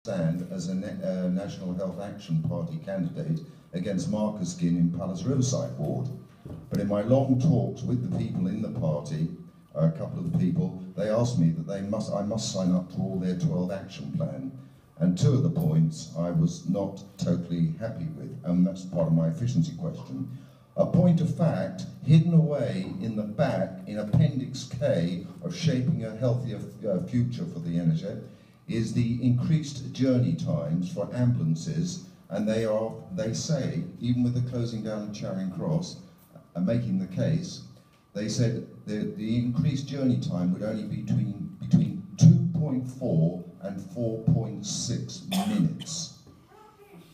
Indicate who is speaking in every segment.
Speaker 1: stand as a National Health Action Party candidate against Marcus Ginn in Palace Riverside Ward. But in my long talks with the people in the party, a couple of the people, they asked me that I must sign up to all their 12 action plan. And two of the points I was not totally happy with, and that's part of my efficiency question. A point of fact, hidden away in the back in Appendix K of shaping a healthier future for the NHS is the increased journey times for ambulances, and they say, even with the closing down of Charing Cross, making the case, they said the increased journey time would only be between 2.4 and 4.6 minutes.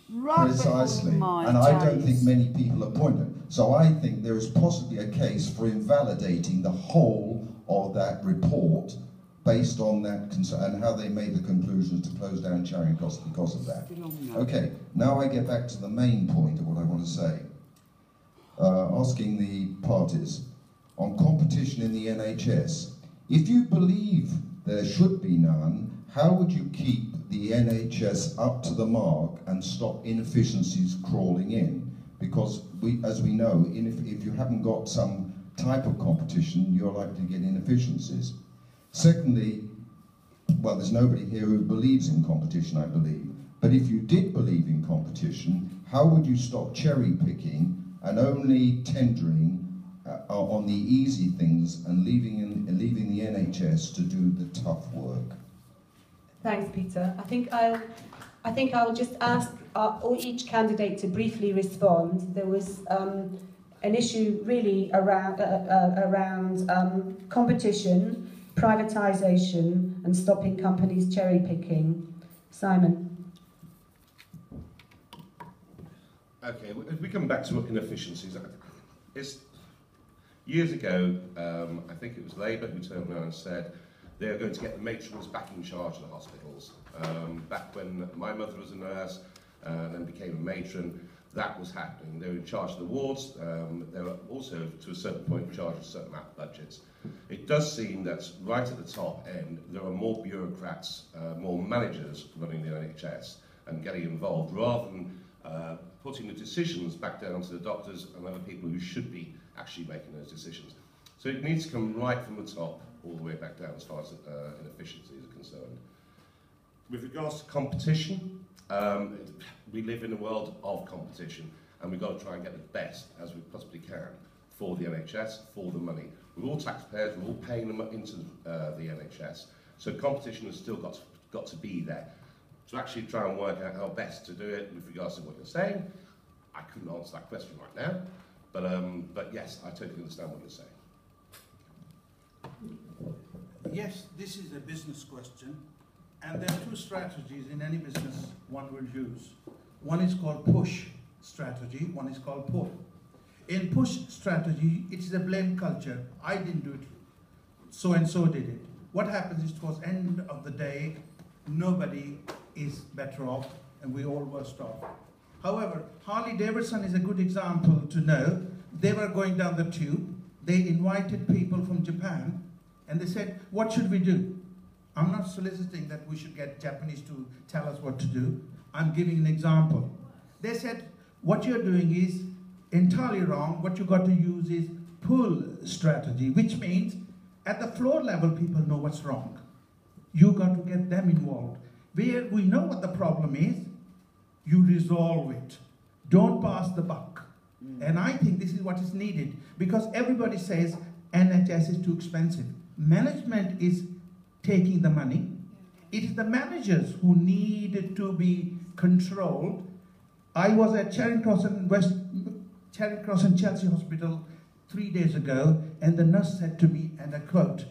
Speaker 2: Right.
Speaker 1: Precisely. And I don't think many people are pointed. So I think there is possibly a case for invalidating the whole of that report based on that concern and how they made the conclusions to close down Charing Cross because of that. Okay, now I get back to the main point of what I want to say. Asking the parties on competition in the NHS. If you believe there should be none, how would you keep the NHS up to the mark and stop inefficiencies crawling in? Because as we know, if you haven't got some type of competition, you're likely to get inefficiencies. Secondly, well, there's nobody here who believes in competition, I believe. But if you did believe in competition, how would you stop cherry picking and only tendering on the easy things and leaving the NHS to do the tough work?
Speaker 3: Thanks, Peter. I think I'll just ask each candidate to briefly respond. There was an issue really around competition, privatisation, and stopping companies cherry picking. Simon.
Speaker 4: Okay, if we come back to inefficiencies, years ago, I think it was Labour who turned around and said they are going to get the matrons back in charge of the hospitals. Back when my mother was a nurse and then became a matron, that was happening. They were in charge of the wards. They were also, to a certain point, in charge of certain amount of budgets. It does seem that right at the top end, there are more bureaucrats, more managers running the NHS and getting involved, rather than putting the decisions back down to the doctors and other people who should be actually making those decisions. So it needs to come right from the top all the way back down as far as inefficiencies are concerned. With regards to competition, we live in a world of competition, and we've got to try and get the best as we possibly can for the NHS, for the money. We're all taxpayers, we're all paying them into the NHS, so competition has still got to be there. To actually try and work out how best to do it with regards to what you're saying, I couldn't answer that question right now, but yes, I totally understand what you're saying.
Speaker 5: Yes, this is a business question, and there are two strategies in any business one will use. One is called push strategy, one is called pull. In push strategy, it is a blame culture. I didn't do it, so and so did it. What happens is, towards the end of the day, nobody is better off, and we all worse off. However, Harley-Davidson is a good example to know. They were going down the tube, they invited people from Japan, and they said, what should we do? I'm not soliciting that we should get Japanese to tell us what to do. I'm giving an example. They said, what you're doing is entirely wrong. What you got to use is pull strategy, which means at the floor level, people know what's wrong. You got to get them involved. Where we know what the problem is, you resolve it. Don't pass the buck. And I think this is what is needed, because everybody says NHS is too expensive. Management is taking the money. It is the managers who need to be controlled. I was at Charing Cross and Chelsea Hospital 3 days ago, and the nurse said to me, and I quote,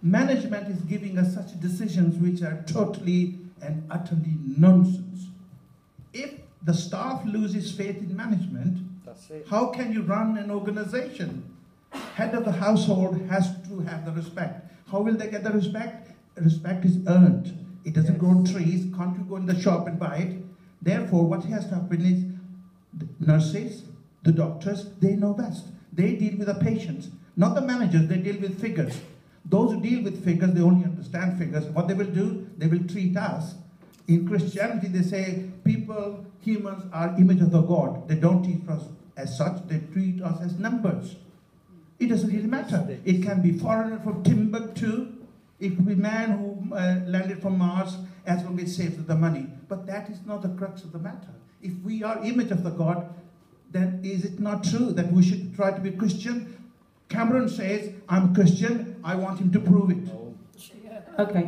Speaker 5: management is giving us such decisions which are totally and utterly nonsense. If the staff loses faith in management, how can you run an organization? Head of the household has to have the respect. How will they get the respect? Respect is earned. It doesn't grow on trees. Can't you go in the shop and buy it? Therefore, what has to happen is the nurses, the doctors, they know best. They deal with the patients, not the managers. They deal with figures. Those who deal with figures, they only understand figures. What they will do, they will treat us In Christianity, they say people, humans are image of the God. They don't treat us as such, they treat us as numbers. It doesn't really matter. It can be foreigner from Timbuktu, it could be man who landed from Mars, as long as it saves the money. But that is not the crux of the matter. If we are image of the God, then is it not true that we should try to be Christian? Cameron says, I'm a Christian, I want him to prove it.
Speaker 3: Okay.